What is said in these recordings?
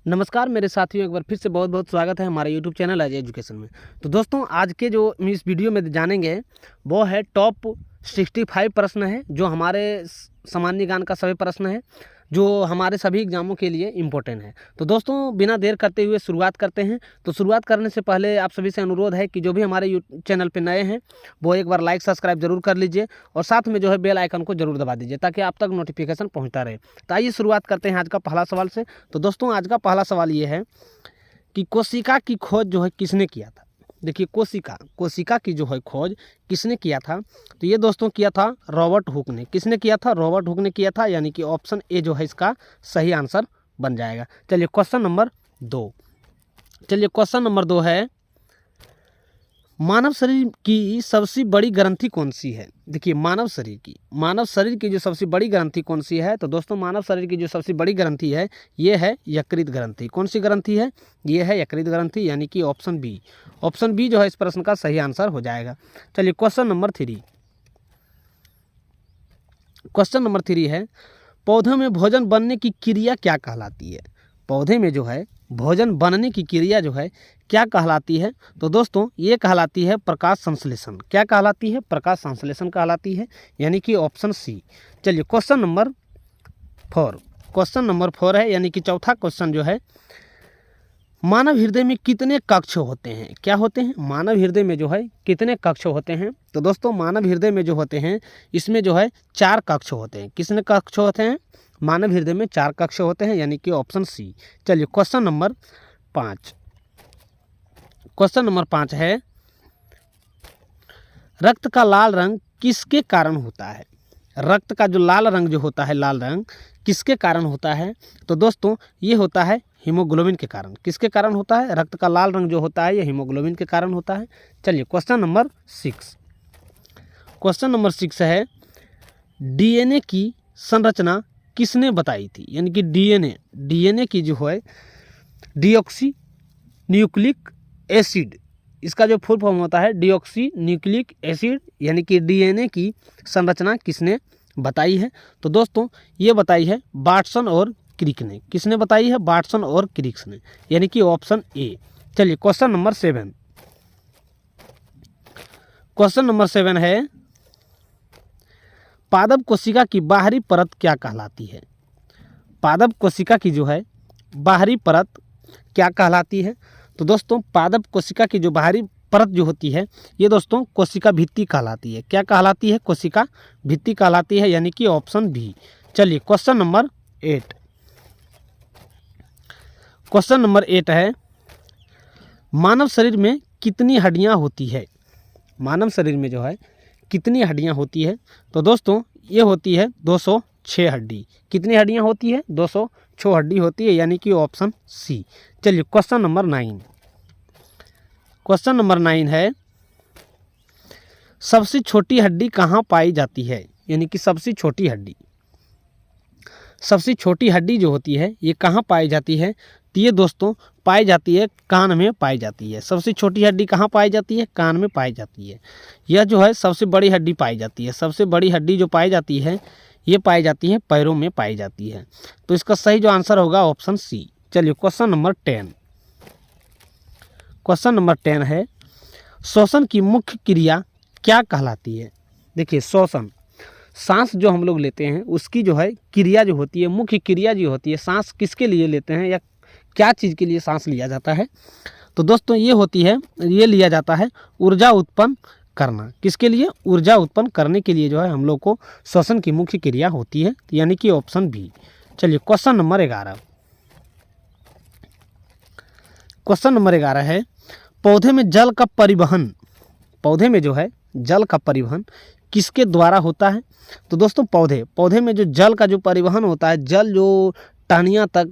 नमस्कार मेरे साथियों, एक बार फिर से बहुत बहुत स्वागत है हमारे यूट्यूब चैनल अजय एजुकेशन में। तो दोस्तों, आज के जो हम इस वीडियो में जानेंगे वो है टॉप 65 प्रश्न है जो हमारे सामान्य ज्ञान का सभी प्रश्न है जो हमारे सभी एग्जामों के लिए इम्पोर्टेंट है। तो दोस्तों, बिना देर करते हुए शुरुआत करते हैं। तो शुरुआत करने से पहले आप सभी से अनुरोध है कि जो भी हमारे यूट्यूब चैनल पर नए हैं वो एक बार लाइक सब्सक्राइब जरूर कर लीजिए और साथ में जो है बेल आइकन को जरूर दबा दीजिए ताकि आप तक नोटिफिकेशन पहुंचता रहे। तो आइए शुरुआत करते हैं आज का पहला सवाल से। तो दोस्तों, आज का पहला सवाल ये है कि कोशिका की खोज जो है किसने किया था। देखिए, कोशिका की जो है खोज किसने किया था, तो ये दोस्तों किया था रॉबर्ट हुक ने। किसने किया था? रॉबर्ट हुक ने किया था, यानी कि ऑप्शन ए जो है इसका सही आंसर बन जाएगा। चलिए क्वेश्चन नंबर 2 है, मानव शरीर की सबसे बड़ी ग्रंथि कौन सी है। देखिए, मानव शरीर की जो सबसे बड़ी ग्रंथि कौन सी है, तो दोस्तों मानव शरीर की जो सबसे बड़ी ग्रंथि है ये है यकृत ग्रंथि। कौन सी ग्रंथि है? ये है यकृत ग्रंथि, यानी कि ऑप्शन बी जो है इस प्रश्न का सही आंसर हो जाएगा। चलिए क्वेश्चन नंबर 3 है, पौधों में भोजन बनने की क्रिया क्या कहलाती है। पौधे में जो है भोजन बनने की क्रिया जो है क्या कहलाती है, तो दोस्तों ये कहलाती है प्रकाश संश्लेषण। क्या कहलाती है? प्रकाश संश्लेषण कहलाती है, यानी कि ऑप्शन सी। चलिए क्वेश्चन नंबर 4 है, यानी कि चौथा क्वेश्चन जो है, मानव हृदय में कितने कक्ष होते हैं। क्या होते हैं? मानव हृदय में जो है कितने कक्ष होते हैं, तो दोस्तों मानव हृदय में जो होते हैं इसमें जो है 4 कक्ष होते हैं। कितने कक्ष होते हैं? मानव हृदय में 4 कक्ष होते हैं, यानी कि ऑप्शन सी। चलिए क्वेश्चन नंबर 5 है, रक्त का लाल रंग किसके कारण होता है। रक्त का जो लाल रंग जो होता है, लाल रंग किसके कारण होता है, तो दोस्तों ये होता है हीमोग्लोबिन के कारण। किसके कारण होता है? रक्त का लाल रंग जो होता है ये हीमोग्लोबिन के कारण होता है। चलिए क्वेश्चन नंबर 6 है, डीएनए की संरचना किसने बताई थी। यानी कि डीएनए की जो है डीऑक्सी न्यूक्लिक एसिड, इसका जो फुल फॉर्म होता है डीऑक्सी न्यूक्लिक एसिड, यानी कि डीएनए की संरचना किसने बताई है, तो दोस्तों ये बताई है वाटसन और क्रिक ने। किसने बताई है? वाटसन और क्रिक ने, यानी कि ऑप्शन ए। चलिए क्वेश्चन नंबर 7 है, पादप कोशिका की बाहरी परत क्या कहलाती है। पादप कोशिका की जो है बाहरी परत क्या कहलाती है, तो दोस्तों पादप कोशिका की जो बाहरी परत जो होती है ये दोस्तों कोशिका भित्ति कहलाती है। क्या कहलाती है? कोशिका भित्ति कहलाती है, यानी कि ऑप्शन बी। चलिए क्वेश्चन नंबर 8 है, मानव शरीर में कितनी हड्डियां होती है। मानव शरीर में जो है कितनी हड्डियां होती है, तो दोस्तों ये होती है 206 हड्डी। कितनी हड्डियां होती है? 206 हड्डी होती है, यानी कि ऑप्शन सी। चलिए क्वेश्चन नंबर 9 है, सबसे छोटी हड्डी कहाँ पाई जाती है। यानी कि सबसे छोटी हड्डी जो होती है ये कहाँ पाई जाती है, तो ये दोस्तों पाई जाती है कान में पाई जाती है। सबसे छोटी हड्डी कहाँ पाई जाती है? कान में पाई जाती है। यह जो है सबसे बड़ी हड्डी पाई जाती है। सबसे बड़ी हड्डी जो पाई जाती है ये पाई जाती है पैरों में पाई जाती है, तो इसका सही जो आंसर होगा ऑप्शन सी। चलिए क्वेश्चन नंबर 10 है, श्वसन की मुख्य क्रिया क्या कहलाती है। देखिए, श्वसन सांस जो हम लोग लेते हैं उसकी जो है क्रिया जो होती है, मुख्य क्रिया जो होती है, सांस किसके लिए लेते हैं या क्या चीज़ के लिए सांस लिया जाता है, तो दोस्तों ये लिया जाता है ऊर्जा उत्पन्न करना। किसके लिए? ऊर्जा उत्पन्न करने के लिए जो है हम लोग को श्वसन की मुख्य क्रिया होती है, यानी कि ऑप्शन बी। चलिए क्वेश्चन नंबर 11 है, पौधे में जल का परिवहन किसके द्वारा होता है, तो दोस्तों पौधे में जो जल का जो परिवहन होता है, जल जो टहनियाँ तक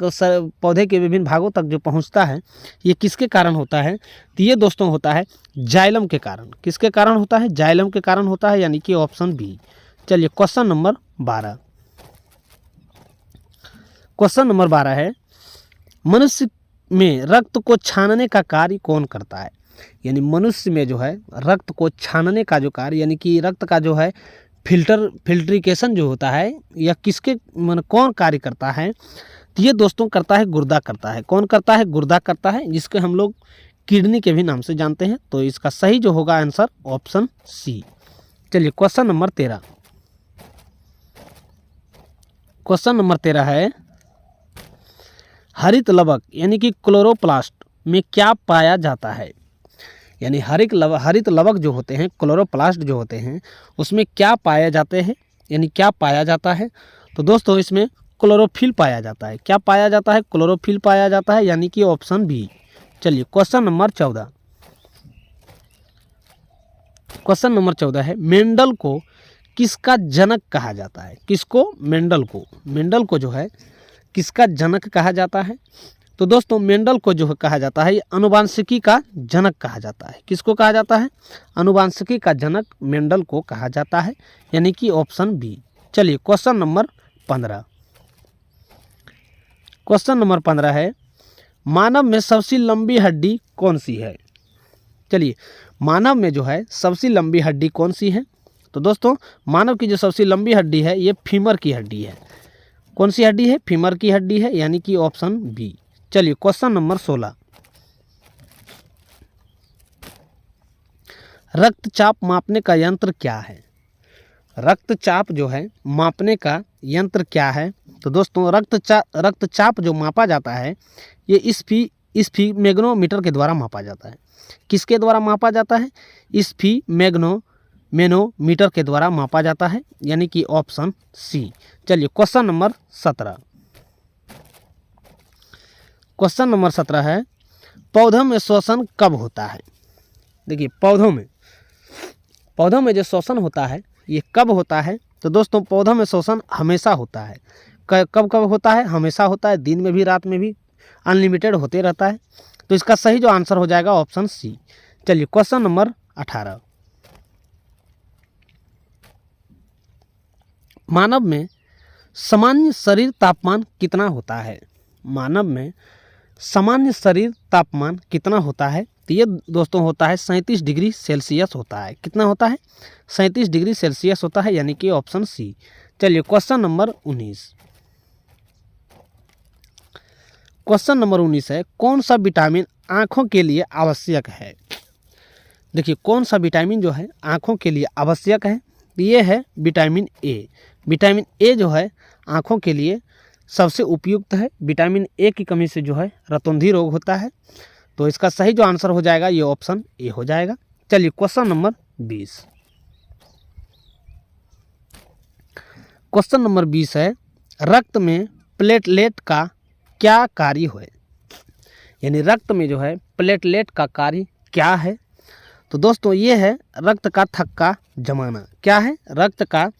पौधे के विभिन्न भागों तक जो पहुंचता है ये किसके कारण होता है, तो ये दोस्तों होता है जाइलम के कारण। किसके कारण होता है? जाइलम के कारण होता है, यानी कि ऑप्शन बी। चलिए क्वेश्चन नंबर 12 है, मनुष्य में रक्त को छानने का कार्य कौन करता है। यानी मनुष्य में जो है रक्त को छानने का जो कार्य, यानी कि रक्त का जो है फिल्ट्रिकेशन जो होता है या किसके कौन कार्य करता है, तो ये दोस्तों करता है गुर्दा करता है। कौन करता है? गुर्दा करता है, जिसके हम लोग किडनी के भी नाम से जानते हैं। तो इसका सही जो होगा आंसर ऑप्शन सी। चलिए क्वेश्चन नंबर 13। क्वेश्चन नंबर 13 है, हरित लवक यानी कि क्लोरोप्लास्ट में क्या पाया जाता है? यानी हरित लवक जो होते हैं, क्लोरोप्लास्ट जो होते हैं, उसमें क्या पाए जाते हैं, यानी क्या पाया जाता है? तो दोस्तों इसमें क्लोरोफिल पाया जाता है। क्या पाया जाता है? क्लोरोफिल पाया जाता है, यानी कि ऑप्शन बी। चलिए क्वेश्चन नंबर 14। क्वेश्चन नंबर 14 है, मेंडल को किसका जनक कहा जाता है? किसको? मेंडल को जो है किसका जनक कहा जाता है? तो दोस्तों मेंडल को जो कहा जाता है, ये अनुवांशिकी का जनक कहा जाता है। किसको कहा जाता है? अनुवांशिकी का जनक मेंडल को कहा जाता है, यानी कि ऑप्शन बी। चलिए क्वेश्चन नंबर 15। क्वेश्चन नंबर 15 है, मानव में सबसे लंबी हड्डी कौन सी है? चलिए मानव में जो है सबसे लंबी हड्डी कौन सी है? तो दोस्तों मानव की जो सबसे लंबी हड्डी है, ये फीमर की हड्डी है। कौन सी हड्डी है? फीमर की हड्डी है, यानी कि ऑप्शन बी। चलिए क्वेश्चन नंबर 16। रक्तचाप मापने का यंत्र क्या है? रक्तचाप जो है मापने का यंत्र क्या है? तो दोस्तों रक्तचाप जो मापा जाता है, ये इस मैग्नोमीटर के द्वारा मापा जाता है। किसके द्वारा मापा जाता है? इस मैग्नोमीटर के द्वारा मापा जाता है, यानी कि ऑप्शन सी। चलिए क्वेश्चन नंबर 17। क्वेश्चन नंबर 17 है, पौधों में श्वसन कब होता है? देखिए पौधों में जो श्वसन होता है, ये कब होता है? तो दोस्तों पौधों में श्वसन हमेशा होता है। कब कब होता है? हमेशा होता है, दिन में भी रात में भी, अनलिमिटेड होते रहता है। तो इसका सही जो आंसर हो जाएगा ऑप्शन सी। चलिए क्वेश्चन नंबर 18। मानव में सामान्य शरीर तापमान कितना होता है? मानव में सामान्य शरीर तापमान कितना होता है? तो ये दोस्तों होता है 37 डिग्री सेल्सियस होता है। कितना होता है? 37 डिग्री सेल्सियस होता है, यानी कि ऑप्शन सी। चलिए क्वेश्चन नंबर 19। क्वेश्चन नंबर 19 है, कौन सा विटामिन आँखों के लिए आवश्यक है? देखिए कौन सा विटामिन जो है आँखों के लिए आवश्यक है? ये है विटामिन ए। विटामिन ए जो है आँखों के लिए सबसे उपयुक्त है। विटामिन ए की कमी से जो है रतौंधी रोग होता है। तो इसका सही जो आंसर हो जाएगा ये ऑप्शन ए हो जाएगा। चलिए क्वेश्चन नंबर 20। क्वेश्चन नंबर 20 है, रक्त में प्लेटलेट का क्या कार्य है? यानी रक्त में जो है प्लेटलेट का कार्य क्या है? तो दोस्तों ये है रक्त का थक्का जमाना। क्या है? रक्त का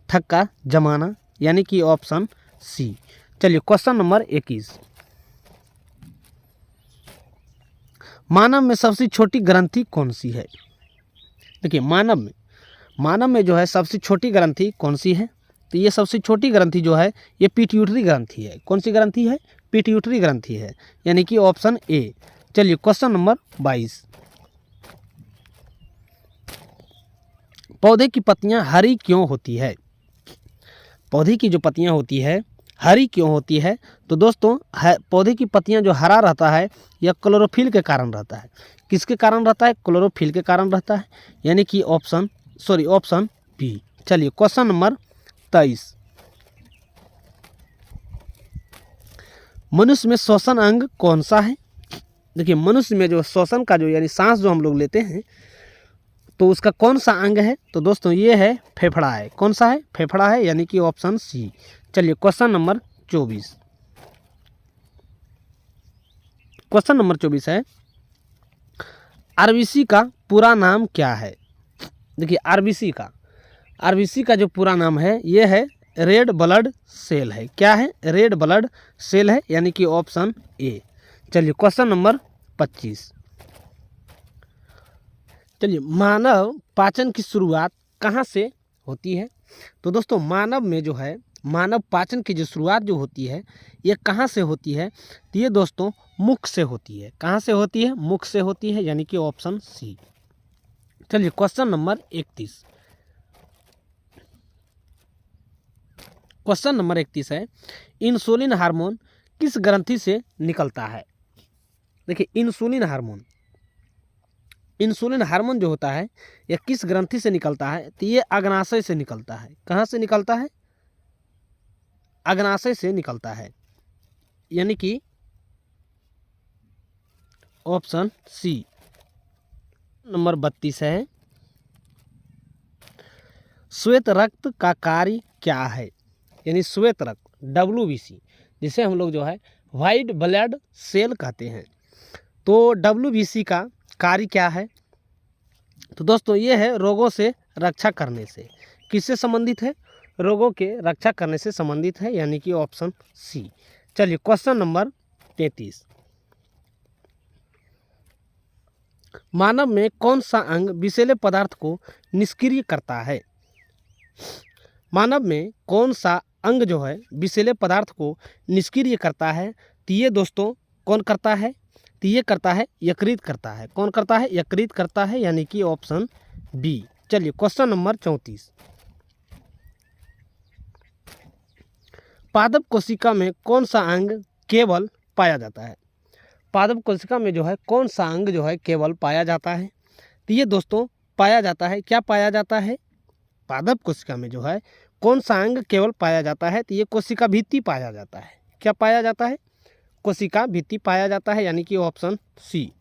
थक्का जमाना, यानी कि ऑप्शन सी। चलिए क्वेश्चन नंबर 21। मानव में सबसे छोटी ग्रंथि कौन सी है? देखिए मानव में जो है सबसे छोटी ग्रंथि कौन सी है? तो ये सबसे छोटी ग्रंथि जो है ये पिट्यूटरी ग्रंथि है। कौन सी ग्रंथि है? पिट्यूटरी ग्रंथि है, यानी कि ऑप्शन ए। चलिए क्वेश्चन नंबर 22। पौधे की पत्तियां हरी क्यों होती है? पौधे की जो पत्तियां होती है हरी क्यों होती है? तो दोस्तों पौधे की पत्तियां जो हरा रहता है यह क्लोरोफिल के कारण रहता है। किसके कारण रहता है? क्लोरोफिल के कारण रहता है, यानी कि ऑप्शन बी। चलिए क्वेश्चन नंबर 23। मनुष्य में श्वसन अंग कौन सा है? देखिए मनुष्य में जो श्वसन का जो यानी सांस जो हम लोग लेते हैं, तो उसका कौन सा अंग है? तो दोस्तों ये है फेफड़ा है। कौन सा है? फेफड़ा है, यानी कि ऑप्शन सी। चलिए क्वेश्चन नंबर 24। क्वेश्चन नंबर 24 है, आरबीसी का पूरा नाम क्या है? देखिए आरबीसी का जो पूरा नाम है ये है रेड ब्लड सेल है। क्या है? रेड ब्लड सेल है, यानी कि ऑप्शन ए। चलिए क्वेश्चन नंबर 25। चलिए मानव पाचन की शुरुआत कहाँ से होती है? तो दोस्तों मानव में जो है मानव पाचन की जो शुरुआत जो होती है ये कहाँ से होती है? तो ये दोस्तों मुख से होती है। कहाँ से होती है? मुख से होती है, यानी कि ऑप्शन सी। चलिए क्वेश्चन नंबर 31। क्वेश्चन नंबर 31 है, इंसुलिन हार्मोन किस ग्रंथि से निकलता है? देखिए इंसुलिन हार्मोन जो होता है यह किस ग्रंथि से निकलता है? तो ये अग्नाशय से निकलता है। कहाँ से निकलता है? अग्नाशय से निकलता है, यानी कि ऑप्शन सी। नंबर 32 है, श्वेत रक्त का कार्य क्या है? यानी श्वेत रक्त WBC, जिसे हम लोग जो है व्हाइट ब्लड सेल कहते हैं। तो WBC का कार्य क्या है? तो दोस्तों ये है रोगों से रक्षा करने से। किससे संबंधित है? रोगों के रक्षा करने से संबंधित है, यानी कि ऑप्शन सी। चलिए क्वेश्चन नंबर 33, मानव में कौन सा अंग विषैले पदार्थ को निष्क्रिय करता है? मानव में कौन सा अंग जो है विषैले पदार्थ को निष्क्रिय करता है? तो ये दोस्तों कौन करता है? तो ये करता है यकृत करता है। कौन करता है? यकृत करता है, यानी कि ऑप्शन बी। चलिए क्वेश्चन नंबर 34, पादप कोशिका में कौन सा अंग केवल पाया जाता है? पादप कोशिका में जो है कौन सा अंग जो है केवल पाया जाता है? तो ये दोस्तों पाया जाता है, क्या पाया जाता है? पादप कोशिका में जो है कौन सा अंग केवल पाया जाता है? तो ये कोशिका भित्ति पाया जाता है। क्या पाया जाता है? कोशिका भित्ति पाया जाता है, यानी कि ऑप्शन सी।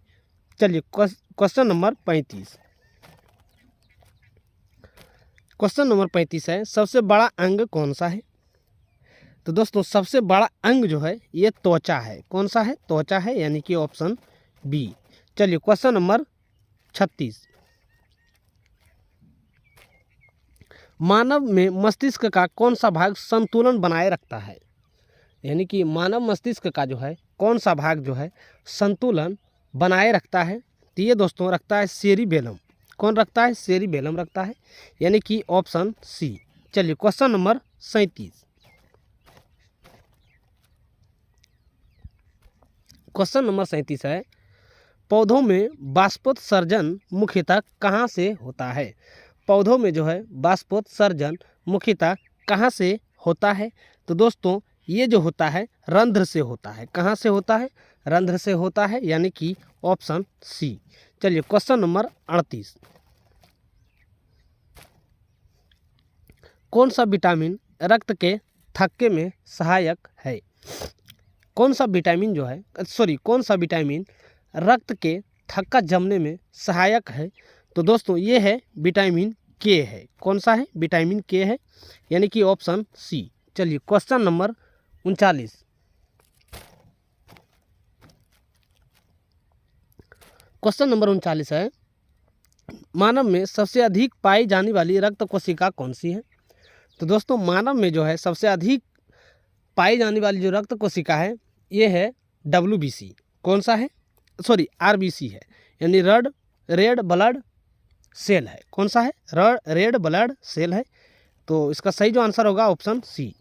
चलिए क्वेश्चन नंबर 35, क्वेश्चन नंबर 35 है, सबसे बड़ा अंग कौन सा है? तो दोस्तों सबसे बड़ा अंग जो है ये त्वचा है। कौन सा है? त्वचा है, यानी कि ऑप्शन बी। चलिए क्वेश्चन नंबर 36, मानव में मस्तिष्क का कौन सा भाग संतुलन बनाए रखता है? यानी कि मानव मस्तिष्क का जो है कौन सा भाग जो है संतुलन बनाए रखता है? तो ये दोस्तों रखता है सेरिबेलम। कौन रखता है? सेरिबेलम रखता है, यानी कि ऑप्शन सी। चलिए क्वेश्चन नंबर 37, क्वेश्चन नंबर 37 है, पौधों में बाष्पोत्सर्जन मुख्यतः कहाँ से होता है? पौधों में जो है बाष्पोत्सर्जन मुख्यतः कहाँ से होता है? तो दोस्तों ये जो होता है रंध्र से होता है। कहाँ से होता है? रंध्र से होता है, यानी कि ऑप्शन सी। चलिए क्वेश्चन नंबर 38, कौन सा विटामिन रक्त के थक्के में सहायक है? कौन सा विटामिन जो है कौन सा विटामिन रक्त के थक्का जमने में सहायक है? तो दोस्तों ये है विटामिन के है। कौन सा है? विटामिन के है, यानी कि ऑप्शन सी। चलिए क्वेश्चन नंबर 39, क्वेश्चन नंबर 39 है, मानव में सबसे अधिक पाई जाने वाली रक्त कोशिका कौन सी है? तो दोस्तों मानव में जो है सबसे अधिक पाई जाने वाली जो रक्त कोशिका है ये है WBC। कौन सा है? RBC है, यानी रेड ब्लड सेल है। कौन सा है? रेड ब्लड सेल है। तो इसका सही जो आंसर होगा ऑप्शन सी।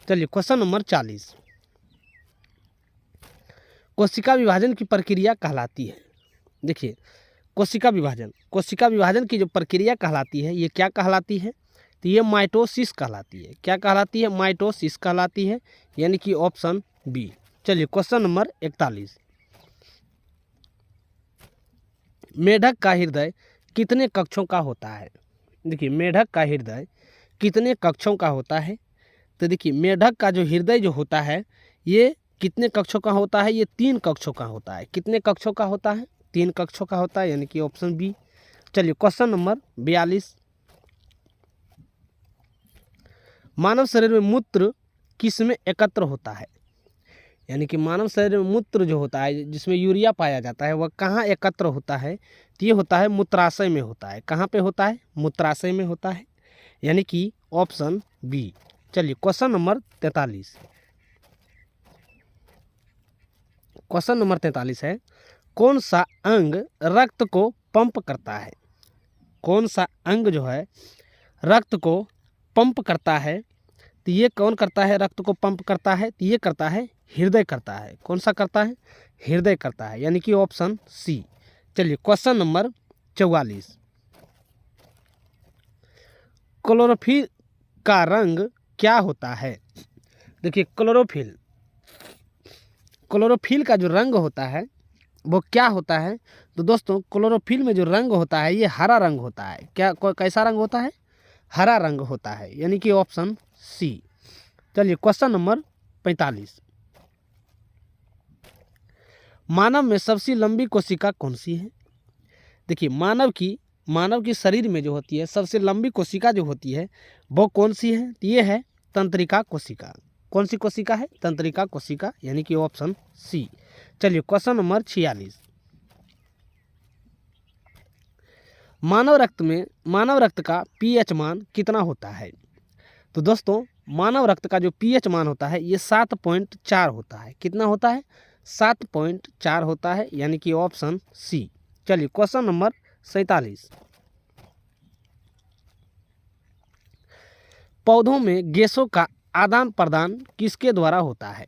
चलिए क्वेश्चन नंबर 40, कोशिका विभाजन की प्रक्रिया कहलाती है? देखिए कोशिका विभाजन की जो प्रक्रिया कहलाती है ये क्या कहलाती है? तो ये माइटोसिस कहलाती है। क्या कहलाती है? माइटोसिस कहलाती है, यानी कि ऑप्शन बी। चलिए क्वेश्चन नंबर 41, मेढक का हृदय कितने कक्षों का होता है? देखिए मेढक का हृदय कितने कक्षों का होता है? तो देखिए मेढक का जो हृदय जो होता है ये कितने कक्षों का होता है? ये 3 कक्षों का होता है। कितने कक्षों का होता है? 3 कक्षों का होता है, यानी कि ऑप्शन बी। चलिए क्वेश्चन नंबर 42, मानव शरीर में मूत्र किस में एकत्र होता है? यानी कि मानव शरीर में मूत्र जो होता है जिसमें यूरिया पाया जाता है वह कहाँ एकत्र होता है? तो ये होता है मूत्राशय में होता है। कहाँ पे होता है? मूत्राशय में होता है, यानी कि ऑप्शन बी। चलिए क्वेश्चन नंबर 43, क्वेश्चन नंबर 43 है, कौन सा अंग रक्त को पंप करता है? कौन सा अंग जो है रक्त को पंप करता है? तो ये कौन करता है? रक्त को पंप करता है, तो ये करता है हृदय करता है। कौन सा करता है? हृदय करता है, यानी कि ऑप्शन सी। चलिए क्वेश्चन नंबर 44, क्लोरोफिल का रंग क्या होता है? देखिए क्लोरोफिल का जो रंग होता है वो क्या होता है? तो दोस्तों क्लोरोफिल में जो रंग होता है ये हरा रंग होता है। क्या कैसा रंग होता है? हरा रंग होता है, यानी कि ऑप्शन सी। चलिए क्वेश्चन नंबर 45। मानव में सबसे लंबी कोशिका कौन सी है? देखिए मानव की शरीर में जो होती है सबसे लंबी कोशिका जो होती है वो कौन सी है? ये है तंत्रिका कोशिका। कौन सी कोशिका है? तंत्रिका कोशिका, यानी कि ऑप्शन सी। चलिए क्वेश्चन नंबर 46। मानव रक्त का पीएच मान कितना होता है? तो दोस्तों मानव रक्त का जो पीएच मान होता है ये 7.4 होता है। कितना होता है? 7.4 होता है, यानी कि ऑप्शन सी। चलिए क्वेश्चन नंबर 47। पौधों में गैसों का आदान प्रदान किसके द्वारा होता है?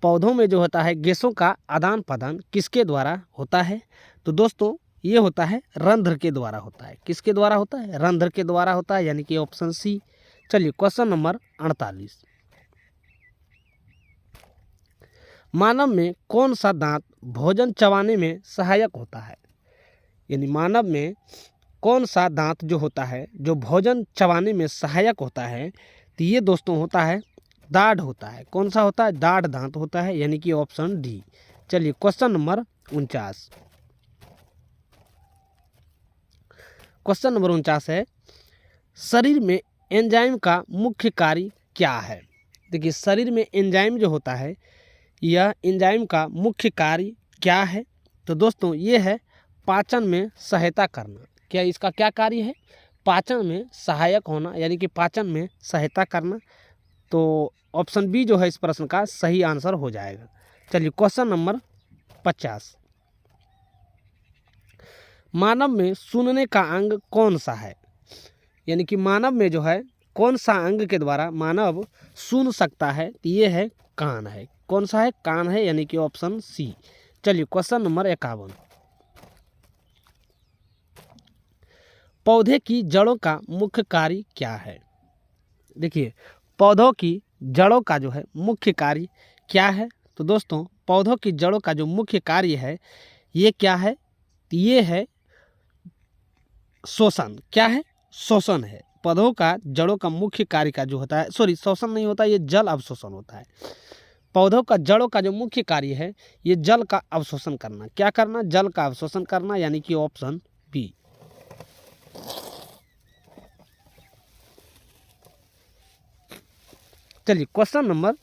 पौधों में जो होता है गैसों का आदान प्रदान किसके द्वारा होता है? तो दोस्तों ये होता है रंध्र के द्वारा होता है। किसके द्वारा होता है? रंध्र के द्वारा होता है, यानी कि ऑप्शन सी। चलिए क्वेश्चन नंबर 48। मानव में कौन सा दांत भोजन चबाने में सहायक होता है? यानी मानव में कौन सा दांत जो होता है जो भोजन चबाने में सहायक होता है? तो ये दोस्तों होता है दाढ़ होता है। कौन सा होता है? दाढ़ दांत होता है, यानी कि ऑप्शन डी। चलिए क्वेश्चन नंबर 49। क्वेश्चन नंबर 49 है, शरीर में एंजाइम का मुख्य कार्य क्या है? देखिए शरीर में एंजाइम जो होता है यह एंजाइम का मुख्य कार्य क्या है? तो दोस्तों ये है पाचन में सहायता करना। क्या इसका क्या कार्य है? पाचन में सहायक होना, यानी कि पाचन में सहायता करना। तो ऑप्शन बी जो है इस प्रश्न का सही आंसर हो जाएगा। चलिए क्वेश्चन नंबर 50। मानव में सुनने का अंग कौन सा है? यानी कि मानव में जो है कौन सा अंग के द्वारा मानव सुन सकता है? तो ये है कान है। कौन सा है? कान है, यानी कि ऑप्शन सी। चलिए क्वेश्चन नंबर 51। पौधे की जड़ों का मुख्य कार्य क्या है? देखिए पौधों की जड़ों का जो है मुख्य कार्य क्या है? तो दोस्तों पौधों की जड़ों का जो मुख्य कार्य है ये क्या है? तो ये है शोषण। क्या है? शोषण है। पौधों का जड़ों का मुख्य कार्य का जो होता है, सॉरी शोषण नहीं होता, ये जल अवशोषण होता है। पौधों का जड़ों का जो मुख्य कार्य है ये जल का अवशोषण करना। क्या करना? जल का अवशोषण करना, यानी कि ऑप्शन बी। चलिए क्वेश्चन नंबर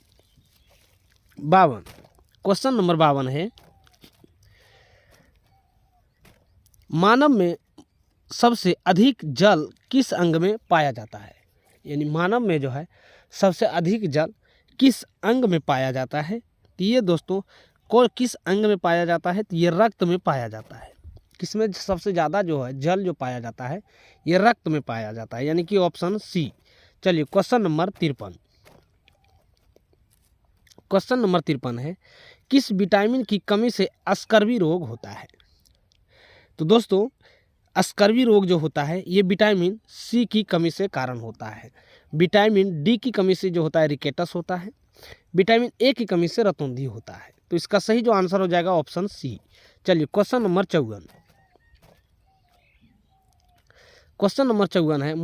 52। क्वेश्चन नंबर 52 है, मानव में सबसे अधिक जल किस अंग में पाया जाता है? यानी मानव में जो है सबसे अधिक जल किस अंग में पाया जाता है? तो ये दोस्तों को किस अंग में पाया जाता है? तो ये रक्त में पाया जाता है। किसमें सबसे ज़्यादा जो है जल जो पाया जाता है ये रक्त में पाया जाता है, यानी कि ऑप्शन सी। चलिए क्वेश्चन नंबर 53। क्वेश्चन नंबर 53 है, किस विटामिन की कमी से स्कर्वी रोग होता है? तो दोस्तों स्कर्वी रोग जो होता है ये विटामिन सी की कमी से कारण होता है। विटामिन डी की कमी से जो होता है रिकेटस होता है। विटामिन ए की कमी से रतौंधी होता है। तो इसका सही जो आंसर हो जाएगा ऑप्शन सी। चलिए क्वेश्चन नंबर 54। क्वेश्चन नंबर 54 है,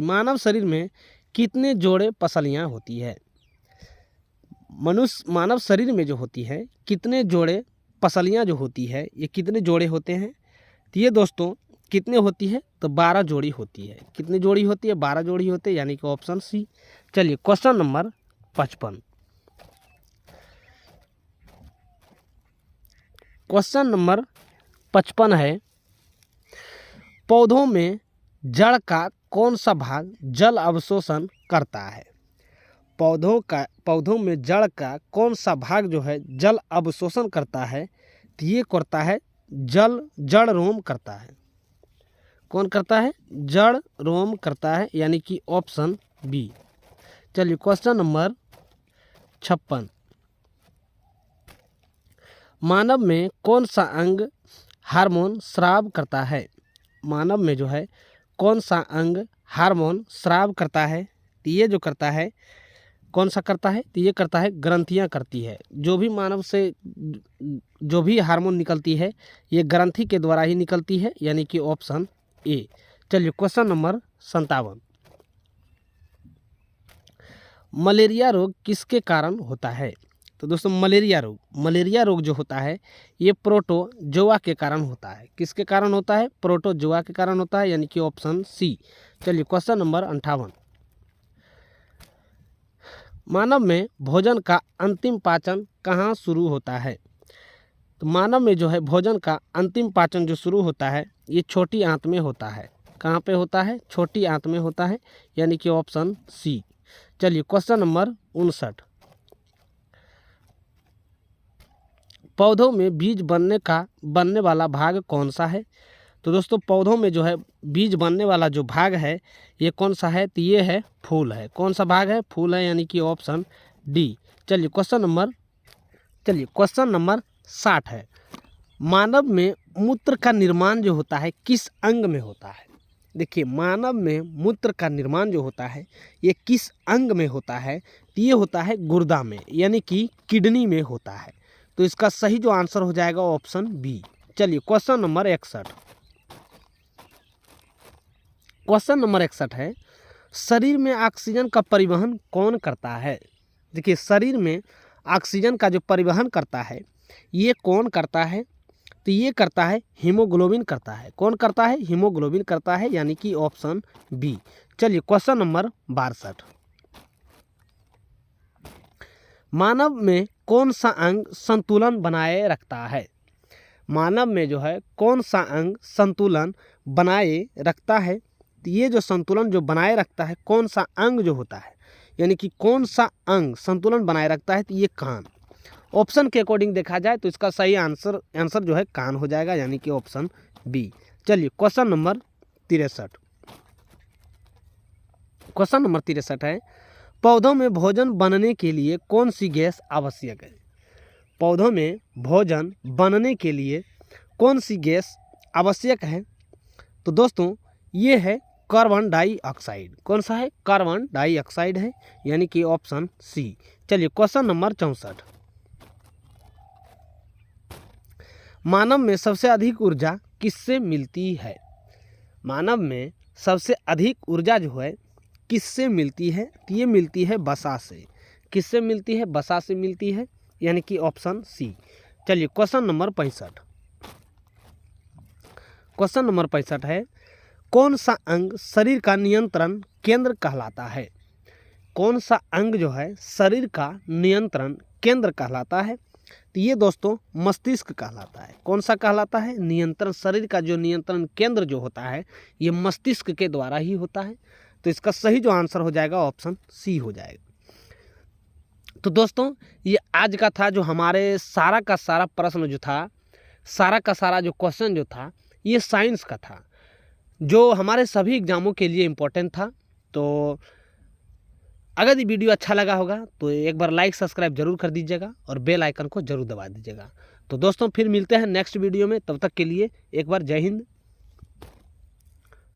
मानव शरीर में कितने जोड़े पसलियां होती है? मानव शरीर में जो होती है कितने जोड़े पसलियां जो होती है ये कितने जोड़े होते हैं? तो ये दोस्तों कितने होती है? तो 12 जोड़ी होती है। कितनी जोड़ी होती है? 12 जोड़ी होती है, यानी कि ऑप्शन सी। चलिए क्वेश्चन नंबर 55। क्वेश्चन नंबर 55 है, पौधों में जड़ का कौन सा भाग जल अवशोषण करता है? पौधों में जड़ का कौन सा भाग जो है जल अवशोषण करता है? तो ये करता है जड़ रोम करता है। कौन करता है? जड़ रोम करता है, यानी कि ऑप्शन बी। चलिए क्वेश्चन नंबर 56। मानव में कौन सा अंग हार्मोन स्राव करता है? मानव में जो है कौन सा अंग हार्मोन स्राव करता है? तो ये जो करता है कौन सा करता है? तो ये करता है ग्रंथियां करती है। जो भी मानव से जो भी हार्मोन निकलती है ये ग्रंथि के द्वारा ही निकलती है, यानी कि ऑप्शन ए। चलिए क्वेश्चन नंबर 57, मलेरिया रोग किसके कारण होता है? तो दोस्तों मलेरिया रोग जो होता है ये प्रोटोजोआ के कारण होता है। किसके कारण होता है? प्रोटोजोआ के कारण होता है, यानी कि ऑप्शन सी। चलिए क्वेश्चन नंबर 58, मानव में भोजन का अंतिम पाचन कहाँ शुरू होता है? तो मानव में जो है भोजन का अंतिम पाचन जो शुरू होता है ये छोटी आंत में होता है। कहाँ पे होता है? छोटी आंत में होता है, यानी कि ऑप्शन सी। चलिए क्वेश्चन नंबर 59, पौधों में बीज बनने वाला भाग कौन सा है? तो दोस्तों पौधों में जो है बीज बनने वाला जो भाग है ये कौन सा है? तो ये है फूल है। कौन सा भाग है? फूल है, यानी कि ऑप्शन डी। चलिए क्वेश्चन नंबर 60 है, मानव में मूत्र का निर्माण जो होता है किस अंग में होता है? देखिए मानव में मूत्र का निर्माण जो होता है ये किस अंग में होता है? तो ये होता है गुर्दा में, यानी कि किडनी में होता है। तो इसका सही जो आंसर हो जाएगा ऑप्शन बी। चलिए क्वेश्चन नंबर 61, है, शरीर में ऑक्सीजन का परिवहन कौन करता है? देखिए शरीर में ऑक्सीजन का जो परिवहन करता है ये कौन करता है? तो ये करता है हीमोग्लोबिन करता है। कौन करता है? हीमोग्लोबिन करता है, यानी कि ऑप्शन बी। चलिए क्वेश्चन नंबर 62, मानव में कौन सा अंग संतुलन बनाए रखता है? मानव में जो है कौन सा अंग संतुलन बनाए रखता है? तो ये जो संतुलन जो बनाए रखता है कौन सा अंग जो होता है, यानी कि कौन सा अंग संतुलन बनाए रखता है? तो ये कान। ऑप्शन के अकॉर्डिंग देखा जाए तो इसका सही आंसर जो है कान हो जाएगा, यानी कि ऑप्शन बी। चलिए क्वेश्चन नंबर 63 है, पौधों में भोजन बनने के लिए कौन सी गैस आवश्यक है? पौधों में भोजन बनने के लिए कौन सी गैस आवश्यक है? तो दोस्तों ये है कार्बन डाइऑक्साइड। कौन सा है? कार्बन डाइऑक्साइड है, यानी कि ऑप्शन सी। चलिए क्वेश्चन नंबर 64, मानव में सबसे अधिक ऊर्जा किससे मिलती है? मानव में सबसे अधिक ऊर्जा जो है किससे मिलती है? तो ये मिलती है वसा से। किससे मिलती है? वसा से मिलती है, यानी कि ऑप्शन सी। चलिए क्वेश्चन नंबर 65 है, कौन सा अंग शरीर का नियंत्रण केंद्र कहलाता है? कौन सा अंग जो है शरीर का नियंत्रण केंद्र कहलाता है? तो ये दोस्तों मस्तिष्क कहलाता है। कौन सा कहलाता है? नियंत्रण, शरीर का जो नियंत्रण केंद्र जो होता है ये मस्तिष्क के द्वारा ही होता है। तो इसका सही जो आंसर हो जाएगा ऑप्शन सी हो जाएगा। तो दोस्तों ये आज का था जो हमारे सारा का सारा प्रश्न जो था, सारा का सारा जो क्वेश्चन जो था ये साइंस का था, जो हमारे सभी एग्जामों के लिए इम्पोर्टेंट था। तो अगर ये वीडियो अच्छा लगा होगा तो एक बार लाइक सब्सक्राइब जरूर कर दीजिएगा और बेल आइकन को जरूर दबा दीजिएगा। तो दोस्तों फिर मिलते हैं नेक्स्ट वीडियो में, तब तक के लिए एक बार जय हिंद